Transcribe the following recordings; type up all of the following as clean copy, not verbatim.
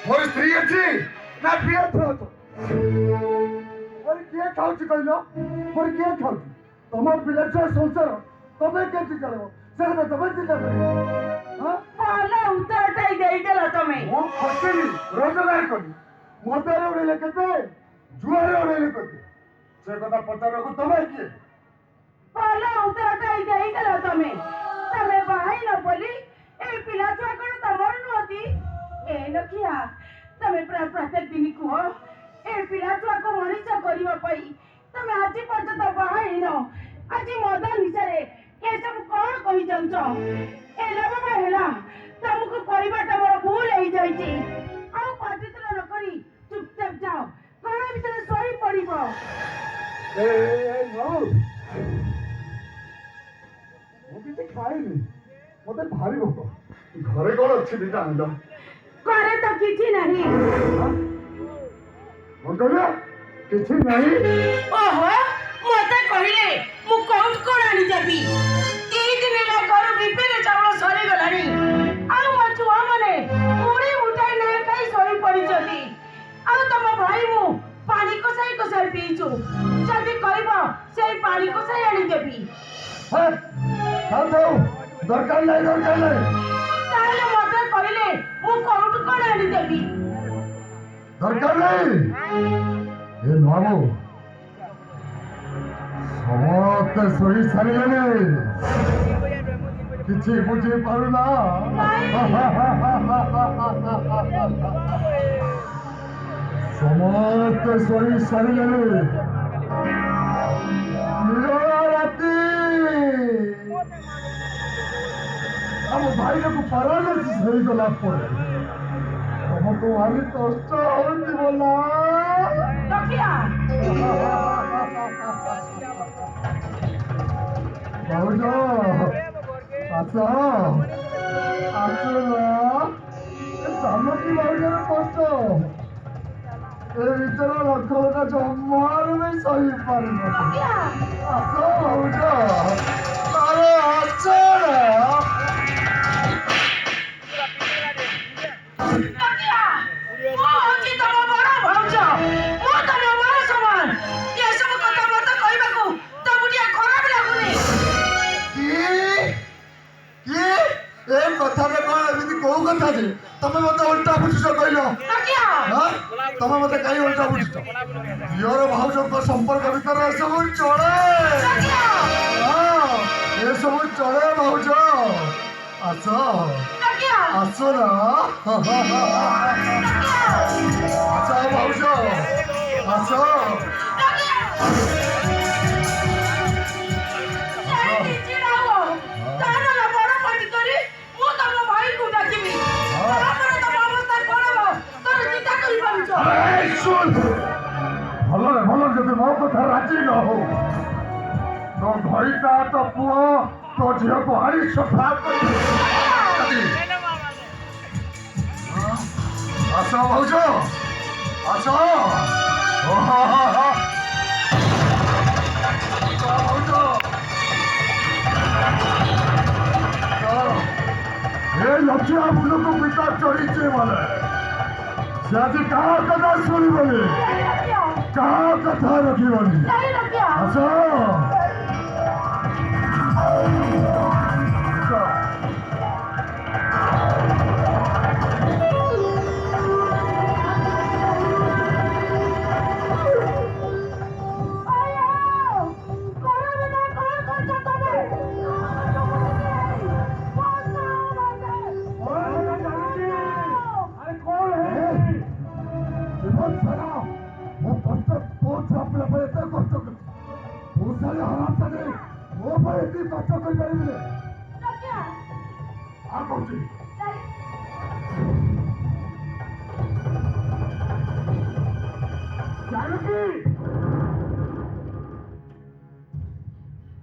मोर स्त्री अच्छी ना पिया थो तो मोर किए खाउची कहलो मोर किए खाउची तमर पिलाछुआ संसार तमे केति चलबो से तो तमे चिंता करियो हां पाला उतरटाई देइदेला तमे मो खटली रोजगार करी मोटारे उड़ेले केते जुआरे उड़ेले केते से कथा पचारको तमे किए पाला उतरटाई देइदेला तमे तमे बाहाई न बोली ए पिला छुआ कोन तमर नोती ए लखिया तमे प्रत्येक दिन कुह ए पिला छुआ को मनीष करिवा पई तमे आज पर्यंत बाहाई न आज मद निसारे ए सब कोन कहि जाउछ ए लबा हेला तुमको करिबाटा मोर भूल होई जाईची आ पाटित्र न करी चुपचाप जाओ कोन भीतर सोई पड़िबो ए नो मो भी खाइनी मते भारी भोक घरे कोन अछि दिटा आंदा करे तो किछि नहीं मगला किछि नहीं ओहो मते कहिले मु कोन कोन आनी जाबी तीन दिन ला घर बिपेरे चावल सरी गलानी आ मो छुआ मने मुड़ी उठाई नै काई सोई पड़ी जदी आ तम भाई मु पानी कोसाई पीचू जदी कहबो सेई पानी कोसाई आनी देबी हां हां तो दरकार नहीं ताले मते कहिले मु कोन कोन आनी देबी दरकार नहीं ए मामू समस्त सोई सारे किछि बुझी पारुना समस्त सोई सारे राती हम भाई को पैरालिसिस हो गला पड़े हमको भारी कष्ट होती बोला लखिया भाउजो आसो सामकी भाउजर कष्ट ए विचार लक्ष्य जमार में सही पार आसो भाउजो अरे आसो तमे मत उल्टा बुझिस कहलो तमे मत कहीं उल्टा बुझिस योर भाउज को संपर्क भीतर सब चले ये सब चले भाउज आसो आसो ना आसो भाउज आसो भल जब मो कथा राजी न हो तो भाईटा तो पुओ तो झील को हारी सफा आसो भाउज आसो लक्ष्या मुझे को पिता चढ़ी माने से आज कहा कथा शुणी कहा कथा रखी आसो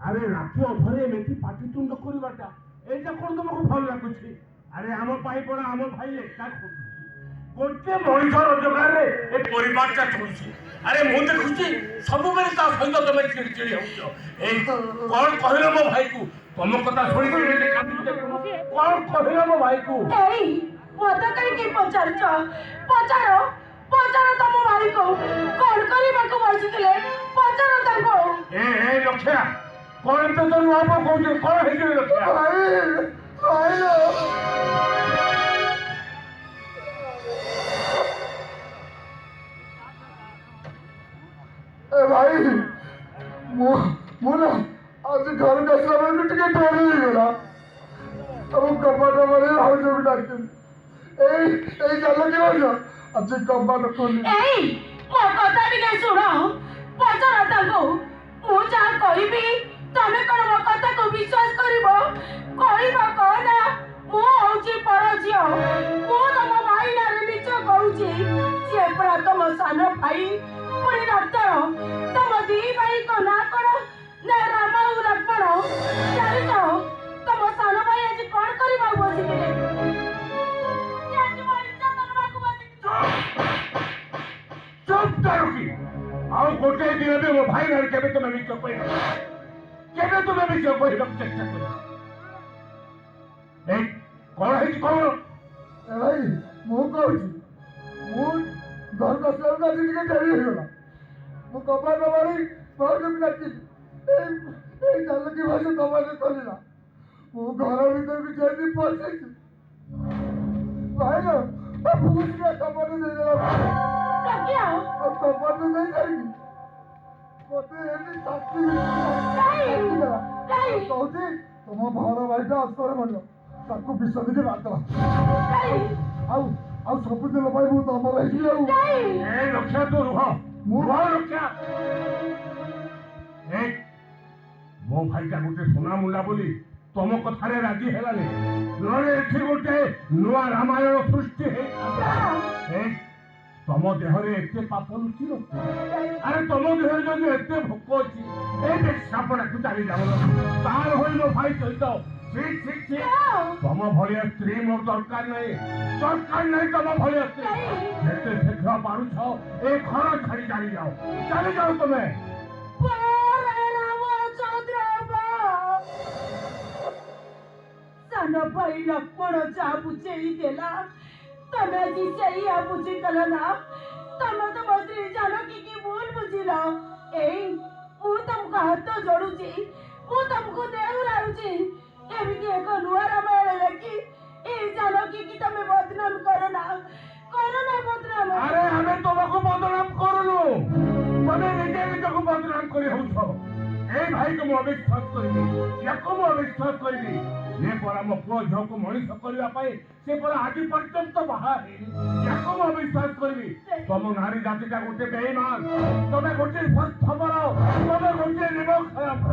अरे राति अधरे एमती पाटितुंड करवाटा एटा कोन तुमको भल लागुछि अरे आम पाई पड़ा आम भाई एका गोटे मनीष रोजगार रे ए परिवारटा चलुछि अरे मु देखुछि सब बेले ता सहित तमे चिड़चिड़ी होउछो ए कोन कहलो मो भाई को तुम कथा सुनि के कांदी कोन कहलो मो भाई को एई ମତେ କାହିଁକି ପଚାରୁଛ? ପଚାର ପଚାର ତମ ଭାଇକୁ କଣ କରିବାକୁ ବସିଥିଲେ, ପଚାର ତାଙ୍କୁ। ଏ ଲକ୍ଷ୍ୟା କଣ ଏମିତି ତ ନୂଆ ବୋଉ କହୁଛୁ, କଣ ହେଇଛି ଲକ୍ଷ୍ୟା? ଭାଇ ଭାଇ ए भाई मुना आज घर का समय में टिके डोरी गला अब कबाड़ वाले हाउस में डालते ए चलो की हो आज कबाड़ खोली ଏଇ ମୋ କଥା ଟିକେ ଶୁଣ, ପଚାର ତାଙ୍କୁ। ମୁଁ ଯାହା କହିବି ତମେ କଣ ମୋ କଥାକୁ ବିଶ୍ୱାସ କରିବ? କହିବ କଣ? ମୁଁ ହଉଛି ପର ଝିଅ, ମୁଁ ତମ ଭାଇ ନାଁରେ ମିଛ କହୁଛି। ସିଏ ପରା ତମ ସାନ ଭାଇ, ପୁଣି ଡାକ୍ତର। ତମ ଦି ଭାଇଙ୍କ ନାଁ କଣ? ନା ରାମ ଆଉ ଲକ୍ଷ୍ମଣ। ଜାଣିଛ ତମ ସାନ ଭାଇ ଆଜି କଣ କରିବାକୁ ବସିଥିଲେ? ସେ ଆଜି ମୋ ଇଜ୍ଜତ ନେବାକୁ ବସିଥିଲେ। চুপ করুকি ଆଉ ଗୋଟେ ଦିନ ବି ମୋ ଭାଇ ନାଁରେ କେବେ ତୁମେ ମିଛ କହିବ, କେବେ ତୁମେ ମିଛ କହିବାକୁ ଚେଷ୍ଟା କରିବ? এই କଣ ହେଇଛି କଣ? ए भाई मु कहूची मु घर का समय में आज टिके डोरी गला मु कबाड़ वाली बहुत भी डाकी ए चलो की भाषा कबाड़ खोलीला मु घर भीतर भी जल्दी पहुंचे भाई ना पूछ के कबाड़ दे देला लक्ष्या, अब कबाड़ नहीं जाएगी मते एनी शास्त्री नहीं। कहती तुम भाड़ भाईटा अस्तर मरियो ताकू विश्व दिखे बात ଆଉ ଆଉ ସବୁଦିନ ପାଇଁ ମୁଁ ତମର ହେଇଛି ଆଉ ଏ ଲକ୍ଷ୍ୟା ତୁ ରୁହ, ମୁଁ ରୁହ ଲକ୍ଷ୍ୟା। ଏ ମୋ ଭାଇଟା ଗୋଟେ ସୁନା ମୁଣ୍ଡା ବୋଲି ତମ କଥାରେ ରାଜି ହେଲାନି, ନହେଲେ ଏଠି ଗୋଟେ ନୂଆ ରାମାୟଣ ସୃଷ୍ଟି ହେଇଥାନ୍ତା। ତମ ଦେହରେ ଏତେ ପାପ ଲୁଚିଲ, ଆରେ ତମ ଦେହରେ ଯଦି ଏତେ ଭୋକ ଅଛି ଏ ବେଶ୍ୟାପଣାକୁ ଚାଲି ଯାଉନ, ତାର ହୋଇ ମୋ ଭାଇ ସହିତ ତମ ଭଳିଆ ସ୍ତ୍ରୀ ମୋର ଦରକାର ନାହିଁ ତମ ଭଳିଆ ସ୍ତ୍ରୀ। ଯେତେ ଶୀଘ୍ର ପାରୁଛ ଏ ଘର ଛାଡି ଚାଲି ଯାଅ ତମେ। ସାନ ଭାଇ ଲକ୍ଷ୍ମଣ ଯାହା ବୁଝେଇ ଦେଲା ତମେ ଆଜି ସେଇଆ ବୁଝିଗଲ ନା? ତମେ ତମ ସ୍ତ୍ରୀ ଜାନକୀକି ଭୁଲ ବୁଝିଲ। ଏଇ ମୁଁ ତମକୁ ହାତ ଯୋଡୁଛି, ମୁଁ ତମକୁ ଦେଉରାଉଛି, ଏମିତି ଏକ ନୂଆ ରାମାୟଣ ଲେଖି ଏଇ ଜାନକୀକି ତମେ ବଦନାମ କର ନା ବଦନାମ। ଆରେ ଆମେ ତମକୁ ବଦନାମ କରୁନୁ, ତମେ ନିଜେ ନିଜକୁ ବଦନାମ କରି ହଉଛ। এই ଭାଇକୁ ମୁଁ ଅବିଶ୍ୱାସ କରିବି, ୟାକୁ ମୁଁ ଅବିଶ୍ୱାସ କରିବି। ଏ ପରା ମୋ ପୁଅ ଝିଅକୁ ମଣିଷ କରିବା ପାଇଁ ସେ ପରା ଆଜି ପର୍ଯ୍ୟନ୍ତ ବାହା ହେଇନି, ୟାକୁ ମୁଁ ଅବିଶ୍ୱାସ କରିବି। ତମ ନାରୀ ଜାତିଟା ଗୋଟେ ବେଇମାନ, ତମେ ଗୋଟେ ସ୍ୱାର୍ଥପର, ତମେ ଗୋଟେ ନିମକ ଖରାପ।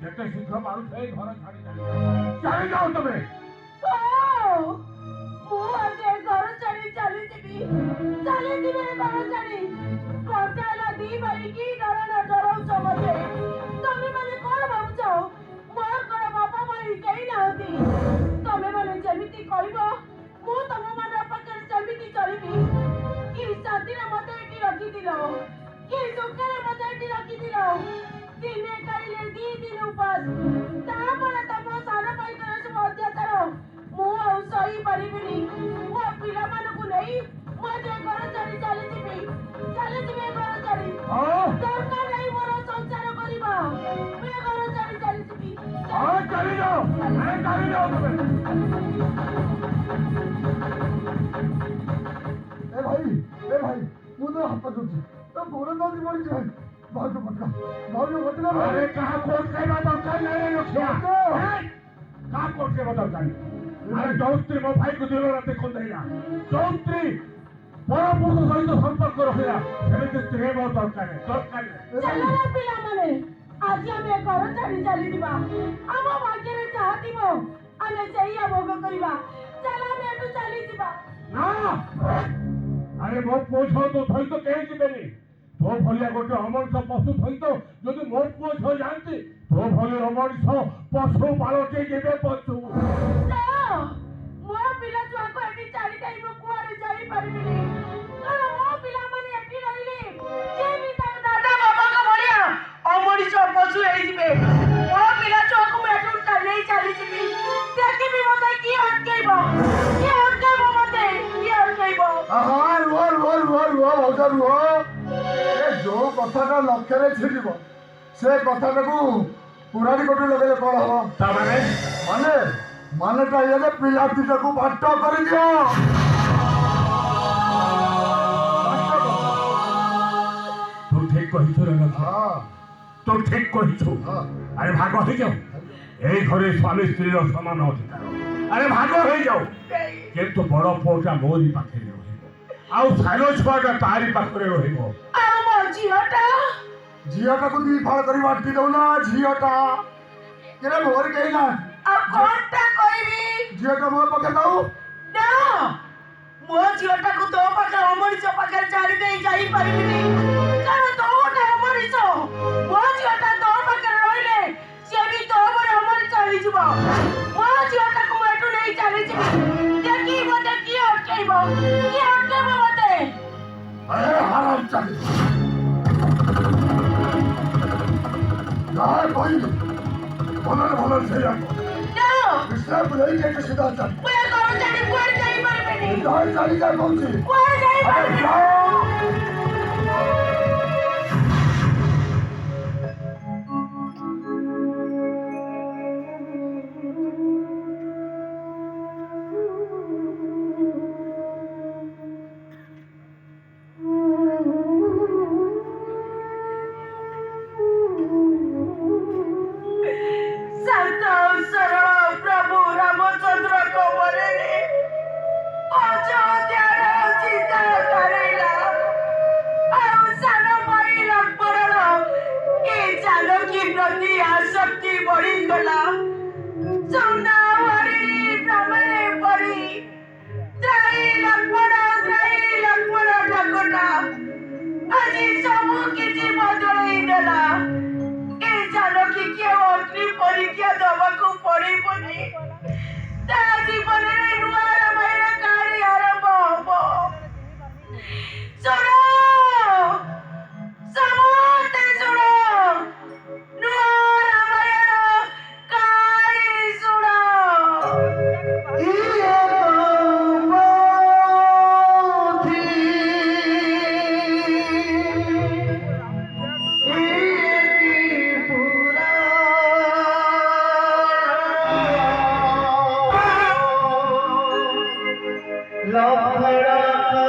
ଯେତେ ଶୀଘ୍ର ପାରୁଛ ଏ ଘର ଚାଲି ଯାଅ ତମେ। ମୁଁ ଆଜି ଘର ଛାଡି ଚାଲିଯିବି ଘର ଛାଡି। କଟା ହେଲା ଦି ଭାଇ କି ଡରଉଛ ମତେ? ତମେ ମାନେ କଣ ଭାବୁଛ ମୋର କଣ ବାପା ଭାଇ କେହି ନାହାନ୍ତି? ତମେ ମାନେ ଯେମିତି କହିବ ମୁଁ ତମ ମାନଙ୍କ ପାଖରେ ସେମିତି ଚଳିବି। କି ଶାନ୍ତିରେ ମତେ ଏଠି ରଖିଥିଲ, କି ସୁଖରେ ମତେ ଏଠି ରଖିଥିଲ। ଦିନେ ଖାଇଲେ 2 ଦିନ ଉପାସ, ତାପରେ ତମ ସାନ ଭାଇଙ୍କର ସବୁ ଅତ୍ୟାଚାର ମୁଁ ଆଉ ସହି ପାରିବିନି। ମୋ ପିଲାମାନଙ୍କୁ ନେଇ ମୁଁ ଯେ ଘର ଛାଡି ଚାଲିଯିବି ଘର ଛାଡି। ଦରକାର ନାହିଁ ମୋର ସଂସାର କରିବା, ମୁଁ ଘର ଛାଡି ଚାଲିଯିବି। ଚାଲି ଯାଅ ତମେ। ए भाई ମୁଁ ତ ହାତ କରୁଛି ତ ଗୋଡ଼ ନଦୀ ପଡ଼ିଛି ଭାଇ ଭାଉଜ ପଟକା ଆରେ କାହା କୋର୍ଟ ଖାଇବା ଦରକାର ନାହିଁ ଲକ୍ଷ୍ୟା, କାହା କୋର୍ଟ ଖାଇବା ଦରକାର ନାହିଁ। ଆରେ ଯୋଉ ସ୍ତ୍ରୀ ମୋ ଭାଇକୁ ଦିନ ରାତି ଖୋନ୍ଦେଇଲା, ଯୋଉ ସ୍ତ୍ରୀ ପରପୁରୁଷ ସହିତ ସମ୍ପର୍କ ରଖିଲା, ସେମିତି ସ୍ତ୍ରୀ ମୋର ଦରକାର ନାହିଁ। ଚାଲ ପିଲାମାନେ, ଆଜି ଆମେ ଘର ଛାଡି ଚାଲିଯିବା। ଆମ ଭାଗ୍ୟରେ ଯାହା ଥିବ ଆମେ ସେଇଆ ଭୋଗ କରିବା। ଚାଲ ଆମେ ଏଠୁ ଚାଲିଯିବା। ନା, ଆରେ ମୋ ପୁଅ ଝିଅ ତୋ ସହିତ କେହି ଯିବେନି। ତୋ ଭଳିଆ ଗୋଟେ ଅମଣିଷ ପଶୁ ସହିତ ଯଦି ମୋ ପୁଅ ଝିଅ ଯାଆନ୍ତି, ତୋ ଭଳି ଅମଣିଷ ପଶୁ ପାଲଟି ଯିବେ ପଶୁ। ମୋ ପିଲା ଛୁଆକୁ ଏଠି ଛାଡ଼ି ଦେଇ ମୁଁ କୁଆଡେ ଯାଇପାରିବିନି, କାରଣ ମୋ ପିଲାମାନେ ଏଠି ରହିଲେ ସିଏ ବି ତାଙ୍କ ଦାଦା ବାବାଙ୍କ ଭଳିଆ ଅମଣିଷ ପଶୁ ହେଇଯିବେ। ମୋ ପିଲା ଛୁଆକୁ ମୁଁ ଏଠୁ ନେଇ ଚାଲିଯିବି, ଦେଖିବି ମତେ କିଏ ଅଟକେଇବ ଭାଉଜ ରୁହ। ଏ ଯୋଉ କଥାଟା ଲକ୍ଷ୍ୟରେ ଛିଡ଼ିବ ସେ କଥାଟାକୁ ପୁରାଣି କୋଠି ଲଗେଇଲେ କଣ ହବ? ତାମାନେ ମାନେ ମାନେଟା ଇଏ ଯେ ପିଲା ଦିଟାକୁ ବାଟ କରିଦିଅ। ତୁ ଠିକ କହିଛୁ ରେ ଲକ୍ଷ୍ୟ, ହଁ ତୁ ଠିକ କହିଛୁ। ହଁ আরে ভাগ হয়ে যাও, এই ঘরে স্বামী স্ত্রীর সমান অধিকার। আরে ভাগ হয়ে যাও, কিন্তু বড় পুଅটা মোରି পাখে রহিব, ଆଉ ସାନ ଛୁଆଟା ତାରି ପାଖରେ ରହିବ। ଆଉ ମୋ ଝିଅଟା ଝିଅଟାକୁ ଦି ଫାଳ କରି ବାଟି ଦଉନା। ଝିଅଟା କେରେ ମୋର କେହି ନାହାନ୍ତି। ଆଉ କଣଟା କହିବି? ଝିଅଟା ମୋ ପାଖେ ଦଉ। ନା, ମୋ ଝିଅଟାକୁ ତୋ ପାଖରେ ଅମଣିଷ ପାଖରେ ଛାଡ଼ି ଦେଇ ଯାଇପାରିବିନି। କାରଣ ତୋ ଗୋଟେ ଅମଣିଷ। ମୋ ଝିଅଟା ତୋ ପାଖରେ ରହିଲେ ସିଏ ବି ତୋ ଭଳି ଅମଣିଷ ହେଇଯିବ। ମୋ ଝିଅଟାକୁ ମୁଁ ଏଠୁ ନେଇ ଚାଲିଯିବି। ଦେଖି ମତେ କିଏ ଅଟକେଇବ? କିଏ ଅଟକେଇବ ମତେ? अरे हराम चाली यार कोई भलन से यार ନା, विश्राम नहीं के सीधा चल ମୁଁ ଏ ଘରୁ ଛାଡ଼ି କୁଆଡ଼େ ଯାଇପାରିବିନି। जाए चली जा कौन सी କୁଆଡ଼େ अरे ଯାଇପାରିବିନି। जाओ ଶାନ୍ତ ଆଉ ସରଳ ପ୍ରଭୁ ରାମଚନ୍ଦ୍ରଙ୍କ ମନରେ ଅଯୋଧ୍ୟାର ଚିନ୍ତା କରାଇଲା। ଆଉ ସାନ ଭାଇ ଲକ୍ଷ୍ମଣର ଏ ଜାନକୀ ପ୍ରତି ଆସକ୍ତି ବଢ଼ିଗଲା। ସୁନା ହରିଣୀ ଭ୍ରମରେ ପଡ଼ି ତ୍ରାହି ଲକ୍ଷ୍ମଣ ଡାକଟା ଆଜି ସବୁ କିଛି ବଦଳେଇ ଦେଲା। ଏ ଜାନକୀକି ଆଉ ଅଗ୍ନି ପରୀକ୍ଷା ଦେବାକୁ ପଡ଼ିବନି। ତା ଜୀବନରେ ନୂଆ ରାମାୟଣ କାହାଣୀ ଆରମ୍ଭ ହବ। ଶୁଣ, ସମସ୍ତେ ଶୁଣ, ନୂଆ ରାମାୟଣ କାହାଣୀ ଶୁଣ। Rama, Rama, Rama,